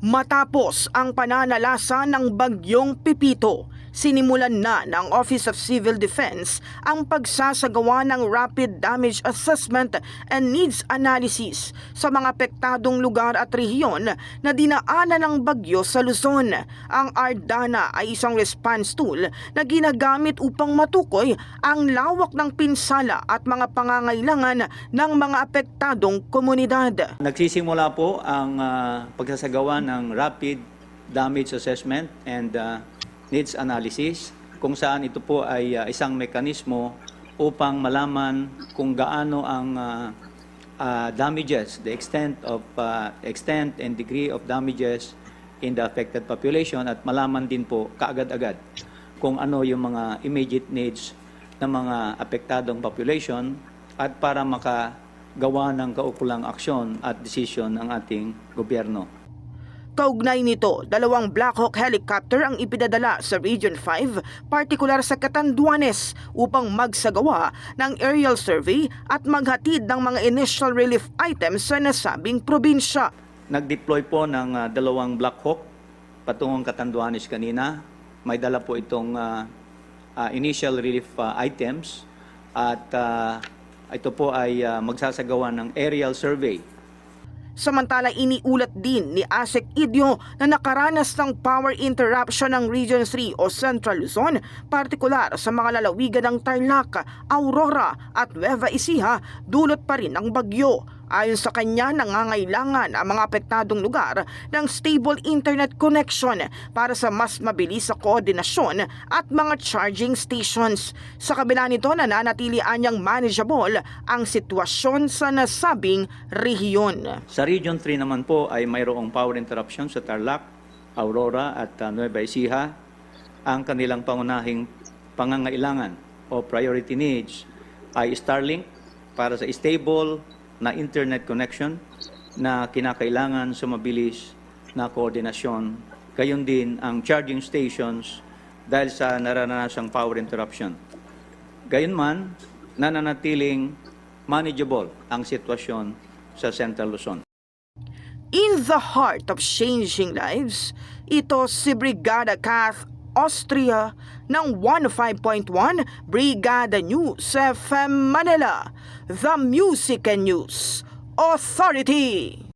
Matapos ang pananalasa ng bagyong Pipito, sinimulan na ng Office of Civil Defense ang pagsasagawa ng Rapid Damage Assessment and Needs Analysis sa mga apektadong lugar at rehiyon na dinaanan ng bagyo sa Luzon. Ang Ardana ay isang response tool na ginagamit upang matukoy ang lawak ng pinsala at mga pangangailangan ng mga apektadong komunidad. Nagsisimula po ang pagsasagawa ng Rapid Damage Assessment and Needs Analysis, kung saan ito po ay isang mekanismo upang malaman kung gaano ang damages, the extent and degree of damages in the affected population, at malaman din po kaagad-agad kung ano yung mga immediate needs ng mga apektadong population at para makagawa ng kaukulang aksyon at desisyon ng ating gobyerno. Kaugnay nito, 2 Black Hawk helicopter ang ipinadala sa Region 5, partikular sa Catanduanes, upang magsagawa ng aerial survey at maghatid ng mga initial relief items sa nasabing probinsya. Nag-deploy po ng 2 Black Hawk patungong Catanduanes kanina. May dala po itong initial relief items at ito po ay magsasagawa ng aerial survey. Samantala, iniulat din ni Asek Idyo na nakaranas ng power interruption ng Region 3 o Central Luzon, partikular sa mga lalawigan ng Tarlac, Aurora at Nueva Ecija, dulot pa rin ng bagyo. Ayon sa kanya, nangangailangan ang mga apektadong lugar ng stable internet connection para sa mas mabilis sa koordinasyon at mga charging stations. Sa kabila nito, nananatili anyang manageable ang sitwasyon sa nasabing rehiyon. Sa Region 3 naman po ay mayroong power interruption sa Tarlac, Aurora at Nueva Ecija. Ang kanilang pangunahing pangangailangan o priority needs ay Starlink para sa stable na internet connection na kinakailangan sa mabilis na koordinasyon. Gayon din ang charging stations dahil sa naranasang power interruption. Gayunman, nananatiling manageable ang sitwasyon sa Central Luzon. In the heart of changing lives, ito si Brigada Kath Austria ng 105.1 Brigada News FM Manila, the Music and News Authority.